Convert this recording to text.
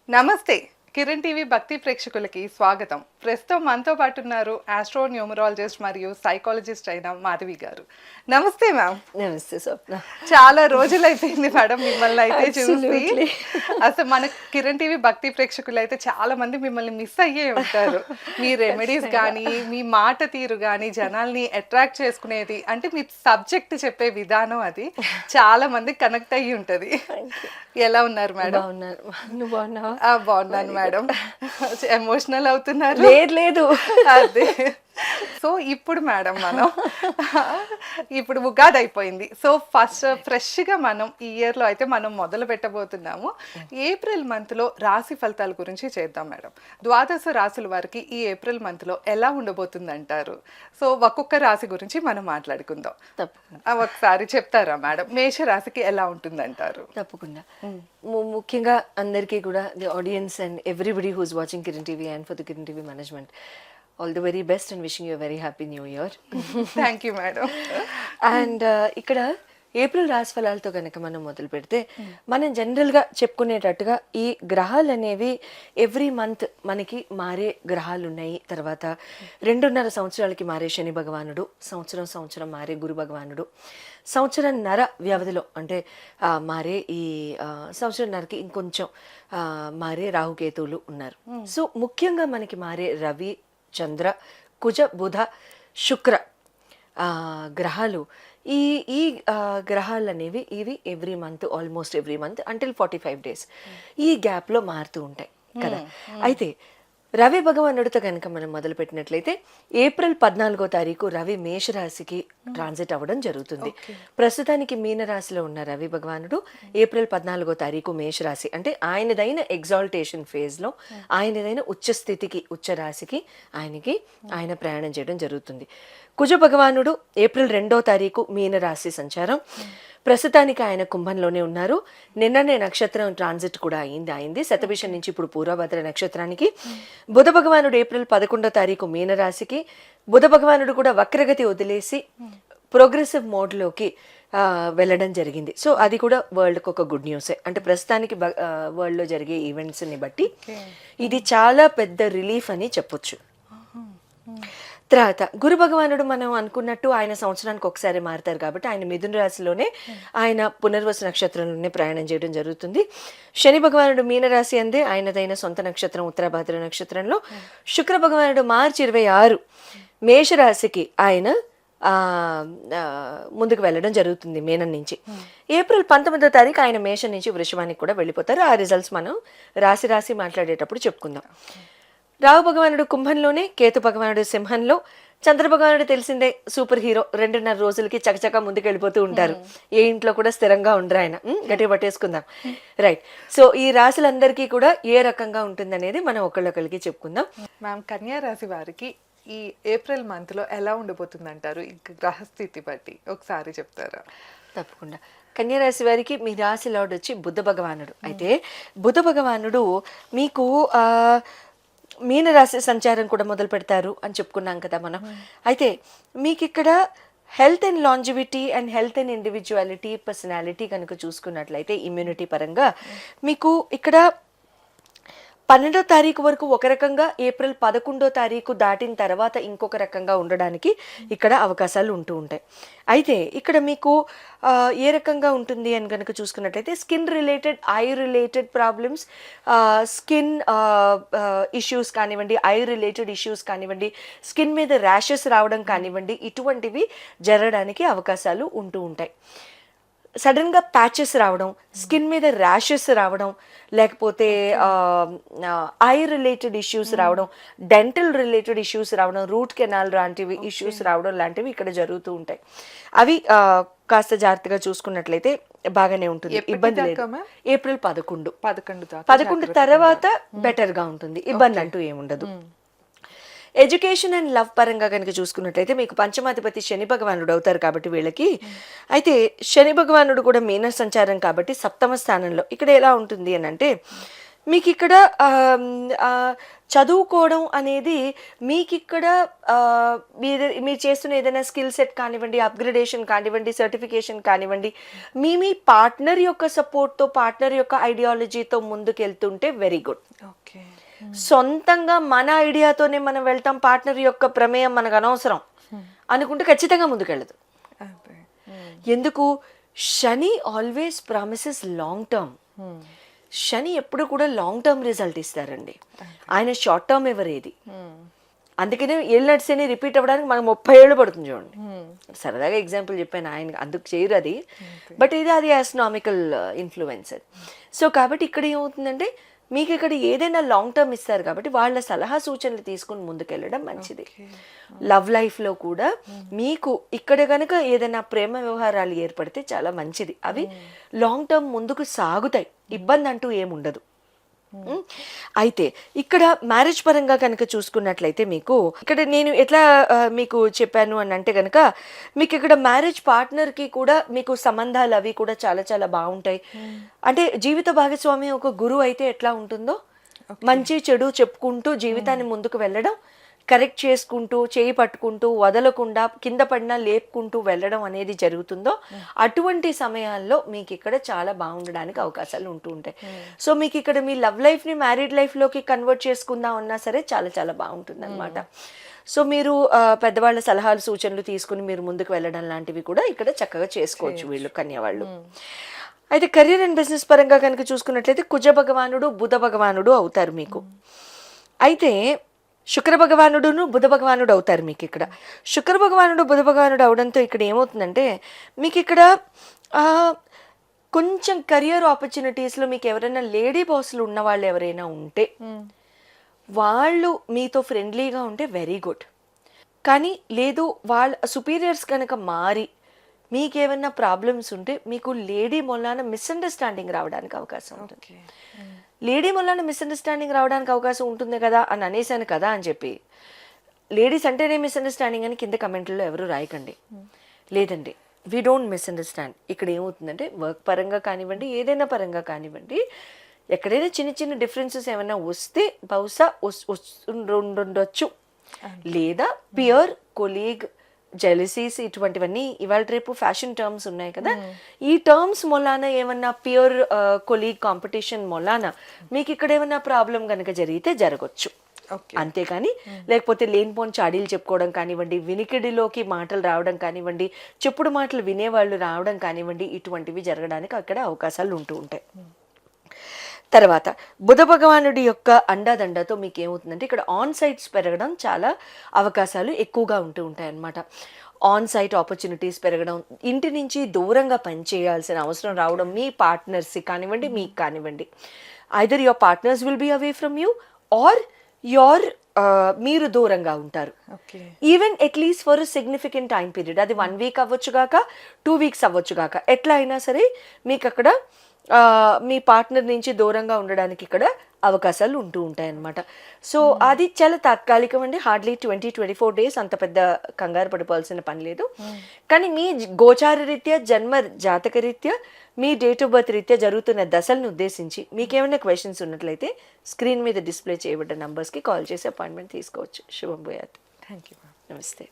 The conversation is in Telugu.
నమస్తే. కిరణ్ టీవీ భక్తి ప్రేక్షకులకి స్వాగతం. ప్రస్తుతం మనతో పాటు ఉన్నారు ఆస్ట్రో న్యూమరాలజిస్ట్ మరియు సైకాలజిస్ట్ అయిన మాధవి గారు. నమస్తే మ్యామ్. నమస్తే స్వప్న. చాలా రోజులైపోయింది మేడం మిమ్మల్ని అయితే చూసి. Absolutely. అసలు మన కిరణ్ టీవీ భక్తి ప్రేక్షకులు అయితే చాలా మంది మిమ్మల్ని మిస్ అయ్యే ఉంటారు. మీ రెమెడీస్ కానీ, మీ మాట తీరు కానీ, జనాల్ని అట్రాక్ట్ చేసుకునేది అంటే మీ సబ్జెక్ట్ చెప్పే విధానం అది చాలా మంది కనెక్ట్ అయ్యి ఉంటది. ఎలా ఉన్నారు మేడం? బాగున్నాను. నువ్వు బాగున్నావా? బాగున్నాను మేడం. ఎమోషనల్ అవుతున్నారు. లేదు. అదే. సో ఇప్పుడు మేడం మనం ఇప్పుడు ఉగాది అయిపోయింది. సో ఫస్ట్ ఫ్రెష్గా మనం ఈ ఇయర్లో అయితే మనం మొదలు పెట్టబోతున్నాము. ఏప్రిల్ మంత్లో రాశి ఫలితాల గురించి చేద్దాం మేడం. ద్వాదశ రాశుల వారికి ఈ ఏప్రిల్ మంత్లో ఎలా ఉండబోతుంది అంటారు? సో ఒక్కొక్క రాశి గురించి మనం మాట్లాడుకుందాం. తప్పకుండా. ఒకసారి చెప్తారా మేడం? మేష రాశికి ఎలా ఉంటుందంటారు? తప్పకుండా. ముఖ్యంగా అందరికీ కూడా the audience and everybody who's watching Kiran TV and for the Kiran TV management all the very best and wishing you very happy new year. Thank you madam. And ఇక్కడ ఏప్రిల్ రాశి ఫలాలతో కనుక మనం మొదలు పెడితే మనం జనరల్గా చెప్పుకునేటట్టుగా ఈ గ్రహాలు అనేవి ఎవ్రీ మంత్ మనకి మారే గ్రహాలు ఉన్నాయి. తర్వాత 2.5 సంవత్సరాలకి మారే శని భగవానుడు, సంవత్సరం మారే గురు భగవానుడు, సంవత్సరంన్నర వ్యవధిలో అంటే మారే ఈ సంవత్సరంన్నరకి ఇంకొంచెం మారే రాహుకేతువులు ఉన్నారు. సో ముఖ్యంగా మనకి మారే రవి, చంద్ర, కుజ, బుధ, శుక్ర గ్రహాలు ఈ ఈ గ్రహాలు అనేవి ఇవి every month, almost every month until 45 days ఈ గ్యాప్లో మారుతూ ఉంటాయి కదా. అయితే రవి భగవానుడితో కనుక మనం మొదలు పెట్టినట్లయితే ఏప్రిల్ 14వ తారీఖు రవి మేషరాశికి ట్రాన్సిట్ అవ్వడం జరుగుతుంది. ప్రస్తుతానికి మీనరాశిలో ఉన్న రవి భగవానుడు ఏప్రిల్ 14వ తారీఖు మేషరాశి అంటే ఆయనదైన ఎగ్జాల్టేషన్ ఫేజ్లో, ఆయనదైన ఉచ్చ స్థితికి, ఉచ్చ రాశికి ఆయన ప్రయాణం చేయడం జరుగుతుంది. కుజ భగవానుడు ఏప్రిల్ 2వ తారీఖు మీనరాశి సంచారం. ప్రస్తుతానికి ఆయన కుంభంలోనే ఉన్నారు. నిన్ననే నక్షత్రం ట్రాన్సిట్ కూడా అయింది శతభిషం నుంచి ఇప్పుడు పూర్వభద్ర నక్షత్రానికి. బుధ భగవానుడు ఏప్రిల్ 11వ తారీఖు మీనరాశికి. బుధ భగవానుడు కూడా వక్రగతి వదిలేసి ప్రోగ్రెసివ్ మోడ్లోకి వెళ్ళడం జరిగింది. సో అది కూడా వరల్డ్కి ఒక గుడ్ న్యూసే. అంటే ప్రస్తుతానికి వరల్డ్లో జరిగే ఈవెంట్స్ని బట్టి ఇది చాలా పెద్ద రిలీఫ్ అని చెప్పొచ్చు. తర్వాత గురు భగవానుడు మనం అనుకున్నట్టు ఆయన సంవత్సరానికి ఒకసారి మారుతారు కాబట్టి ఆయన మిథున రాశిలోనే ఆయన పునర్వసు నక్షత్రంలోనే ప్రయాణం చేయడం జరుగుతుంది. శని భగవానుడు మీనరాశి అందే ఆయనదైన సొంత నక్షత్రం ఉత్తరాభాద్ర నక్షత్రంలో. శుక్ర భగవానుడు మార్చి 26 మేషరాశికి ఆయన ముందుకు వెళ్ళడం జరుగుతుంది మీనం నుంచి. ఏప్రిల్ 19వ తారీఖు ఆయన మేషం నుంచి వృషభానికి కూడా వెళ్ళిపోతారు. ఆ రిజల్ట్స్ మనం రాశి మాట్లాడేటప్పుడు చెప్పుకుందాం. రాహు భగవానుడు కుంభంలోనే, కేతు భగవానుడు సింహంలో, చంద్ర భగవానుడు తెలిసిందే సూపర్ హీరో. 2.5 రోజులకి చకచకా ముందుకు వెళ్ళిపోతూ ఉంటారు. ఏ ఇంట్లో కూడా స్థిరంగా ఉండరు ఆయన. గట్టిగా పట్టేసుకుందాం. రైట్. సో ఈ రాశులందరికీ కూడా ఏ రకంగా ఉంటుందనేది మనం ఒకళ్ళొకరికి చెప్పుకుందాం. మ్యామ్, కన్యా రాశి వారికి ఈ ఏప్రిల్ మంత్లో ఎలా ఉండబోతుంది అంటారు ఈ గ్రహస్థితి బట్టి ఒకసారి చెప్తారా? తప్పకుండా. కన్యారాశి వారికి మీ రాశి లార్డ్ వచ్చి బుధ భగవానుడు. అయితే బుధ భగవానుడు మీకు మీనరాశి సంచారం కూడా మొదలు పెడతారు అని చెప్పుకున్నాం కదా మనం. అయితే మీకు ఇక్కడ health and longevity and health and individuality, personality కనుక చూసుకున్నట్లయితే ఇమ్యూనిటీ పరంగా మీకు ఇక్కడ 12వ తారీఖు వరకు ఒక రకంగా, ఏప్రిల్ 11వ తారీఖు దాటిన తర్వాత ఇంకొక రకంగా ఉండడానికి ఇక్కడ అవకాశాలు ఉంటూ ఉంటాయి. అయితే ఇక్కడ మీకు ఏ రకంగా ఉంటుంది అని కనుక చూసుకున్నట్లయితే skin related, I related problems, skin issues కానివ్వండి, ఐ రిలేటెడ్ ఇష్యూస్ కానివ్వండి, స్కిన్ మీద ర్యాషెస్ రావడం కానివ్వండి, ఇటువంటివి జరగడానికి అవకాశాలు ఉంటూ ఉంటాయి. సడన్గా ప్యాచెస్ రావడం, స్కిన్ మీద ర్యాషెస్ రావడం, లేకపోతే ఐ రిలేటెడ్ ఇష్యూస్ రావడం, డెంటల్ రిలేటెడ్ ఇష్యూస్ రావడం, రూట్ కెనాల్ లాంటివి ఇష్యూస్ రావడం లాంటివి ఇక్కడ జరుగుతూ ఉంటాయి. అవి కాస్త జాగ్రత్తగా చూసుకున్నట్లయితే బాగానే ఉంటుంది, ఇబ్బంది లేదు. ఏప్రిల్ 11 తర్వాత బెటర్గా ఉంటుంది, ఇబ్బంది అంటూ ఏముండదు. ఎడ్యుకేషన్ అండ్ లవ్ పరంగా కనుక చూసుకున్నట్లయితే మీకు పంచమాధిపతి శని భగవానుడు అవుతారు కాబట్టి వీళ్ళకి. అయితే శని భగవానుడు కూడా మీన సంచారం కాబట్టి 7వ స్థానంలో. ఇక్కడ ఎలా ఉంటుంది అని అంటే మీకు ఇక్కడ చదువుకోవడం అనేది మీకు ఇక్కడ మీరు చేస్తున్న ఏదైనా స్కిల్ సెట్ కానివ్వండి, అప్గ్రేడేషన్ కానివ్వండి, సర్టిఫికేషన్ కానివ్వండి, మీ పార్ట్నర్ యొక్క సపోర్ట్తో, పార్ట్నర్ యొక్క ఐడియాలజీతో ముందుకెళ్తుంటే వెరీ గుడ్. ఓకే. సొంతంగా మన ఐడియాతోనే మనం వెళ్తాం, పార్ట్నర్ యొక్క ప్రమేయం మనకు అనవసరం అనుకుంటే ఖచ్చితంగా ముందుకెళ్ళదు. ఎందుకు? శని ఆల్వేస్ ప్రామిసెస్ లాంగ్ టర్మ్. శని ఎప్పుడు కూడా లాంగ్ టర్మ్ రిజల్ట్ ఇస్తారండి, ఆయన షార్ట్ టర్మ్ ఎవరేది. అందుకనే ఏళ్ళు నడిసేనే రిపీట్ అవ్వడానికి మనకు 30 ఏళ్ళు పడుతుంది చూడండి. సరదాగా ఎగ్జాంపుల్ చెప్పాను, ఆయన అందుకు చేయరు అది, బట్ ఇది అది ఆస్ట్రానామికల్ ఇన్ఫ్లుయెన్సర్. సో కాబట్టి ఇక్కడ ఏమవుతుందంటే మీకు ఇక్కడ ఏదైనా లాంగ్ టర్మ్ ఇస్తారు కాబట్టి వాళ్ళ సలహా సూచనలు తీసుకుని ముందుకెళ్ళడం మంచిది. లవ్ లైఫ్లో కూడా మీకు ఇక్కడ కనుక ఏదైనా ప్రేమ వ్యవహారాలు ఏర్పడితే చాలా మంచిది, అవి లాంగ్ టర్మ్ ముందుకు సాగుతాయి, ఇబ్బంది అంటూ ఏముండదు. అయితే ఇక్కడ మ్యారేజ్ పరంగా కనుక చూసుకున్నట్లయితే మీకు ఇక్కడ నేను ఎట్లా మీకు చెప్పాను అని అంటే కనుక మీకు ఇక్కడ మ్యారేజ్ పార్ట్నర్కి కూడా మీకు సంబంధాలు అవి కూడా చాలా చాలా బాగుంటాయి. అంటే జీవిత భాగస్వామి ఒక గురువు అయితే ఎట్లా ఉంటుందో మంచి చెడు చెప్పుకుంటూ జీవితాన్ని ముందుకు వెళ్ళడం, కరెక్ట్ చేసుకుంటూ, చేయి పట్టుకుంటూ, వదలకుండా, కింద పడినా లేపుకుంటూ వెళ్ళడం అనేది జరుగుతుందో అటువంటి సమయాల్లో మీకు ఇక్కడ చాలా బాగుండడానికి అవకాశాలు ఉంటూ ఉంటాయి. సో మీకు ఇక్కడ మీ లవ్ లైఫ్ని మ్యారీడ్ లైఫ్లోకి కన్వర్ట్ చేసుకుందాం అన్నా సరే చాలా చాలా బాగుంటుంది అనమాట. సో మీరు పెద్దవాళ్ళ సలహాలు సూచనలు తీసుకుని మీరు ముందుకు వెళ్ళడం లాంటివి కూడా ఇక్కడ చక్కగా చేసుకోవచ్చు వీళ్ళు కన్య వాళ్ళు. అయితే కెరీర్ అండ్ బిజినెస్ పరంగా కనుక చూసుకున్నట్లయితే కుజ భగవానుడు, బుధ భగవానుడు అవుతారు మీకు. అయితే శుక్ర భగవానుడును, బుధ భగవానుడు అవుతారు మీకు ఇక్కడ. శుక్ర భగవానుడు, బుధ భగవానుడు అవడంతో ఇక్కడ ఏమవుతుందంటే మీకు ఇక్కడ కొంచెం కెరియర్ ఆపర్చునిటీస్లో మీకు ఎవరైనా లేడీ బాస్లు ఉన్న వాళ్ళు ఎవరైనా ఉంటే వాళ్ళు మీతో ఫ్రెండ్లీగా ఉంటే వెరీ గుడ్. కానీ లేదు వాళ్ళ సుపీరియర్స్ కనుక మారి మీకేమైనా ప్రాబ్లమ్స్ ఉంటే మీకు లేడీ మొలాన మిస్అండర్స్టాండింగ్ రావడానికి అవకాశం ఉంటుంది. లేడీ మొలాన మిస్అండర్స్టాండింగ్ రావడానికి అవకాశం ఉంటుంది కదా అని అనేసాను కదా అని చెప్పి లేడీస్ అంటేనే మిస్అండర్స్టాండింగ్ అని కింద కమెంట్లలో ఎవరు రాయకండి. లేదండి, వీ డోంట్ మిస్అండర్స్టాండ్. ఇక్కడ ఏమవుతుందంటే వర్క్ పరంగా కానివ్వండి, ఏదైనా పరంగా కానివ్వండి, ఎక్కడైనా చిన్న చిన్న డిఫరెన్సెస్ ఏమైనా వస్తే బహుశా ఉండొచ్చు. లేదా పియర్, కొలీగ్, జెలసీస్ ఇటువంటివన్నీ ఇవాళ రేపు ఫ్యాషన్ టర్మ్స్ ఉన్నాయి కదా, ఈ టర్మ్స్ మొలాన ఏమన్నా పియర్ కొలీగ్ కాంపిటీషన్ మొలాన మీకు ఇక్కడ ఏమన్నా ప్రాబ్లం కనుక జరిగితే జరగచ్చు. అంతేకాని లేకపోతే లేనిపోని చాడీలు చెప్పుకోవడం కానివ్వండి, వినికిడిలోకి మాటలు రావడం కానివ్వండి, చెప్పుడు మాటలు వినేవాళ్ళు రావడం కానివ్వండి, ఇటువంటివి జరగడానికి అక్కడ అవకాశాలు ఉంటూ ఉంటాయి. తర్వాత బుధ భగవానుడి యొక్క అండాదండతో మీకు ఏమవుతుందంటే ఇక్కడ ఆన్ సైట్స్ పెరగడం చాలా అవకాశాలు ఎక్కువగా ఉంటూ ఉంటాయి అన్నమాట. ఆన్ సైట్ ఆపర్చునిటీస్ పెరగడం, ఇంటి నుంచి దూరంగా పనిచేయాల్సిన అవసరం రావడం, మీ పార్ట్నర్స్ కానివ్వండి, మీకు కానివ్వండి, either your partners will be away from you or మీరు దూరంగా ఉంటారు. Even at least for significant time period, అది 1 వీక్ అవ్వచ్చు గాక, 2 వీక్స్ అవ్వచ్చు గాక, ఎట్లా అయినా సరే మీకు అక్కడ మీ పార్ట్నర్ నుంచి దూరంగా ఉండడానికి ఇక్కడ అవకాశాలు ఉంటూ ఉంటాయన్నమాట. సో అది చాలా తాత్కాలికం అండి, హార్డ్లీ 20-24 డేస్, అంత పెద్ద కంగారు పడిపోవాల్సిన పని లేదు. కానీ మీ గోచార రీత్యా, జన్మ జాతక రీత్యా, మీ డేట్ ఆఫ్ బర్త్ రీత్యా జరుగుతున్న దశలను ఉద్దేశించి మీకేమైనా క్వశ్చన్స్ ఉన్నట్లయితే స్క్రీన్ మీద డిస్ప్లే చేయబడ్డ నంబర్స్కి కాల్ చేసి అపాయింట్మెంట్ తీసుకోవచ్చు. శుభం భూయాత్. Thank you. నమస్తే.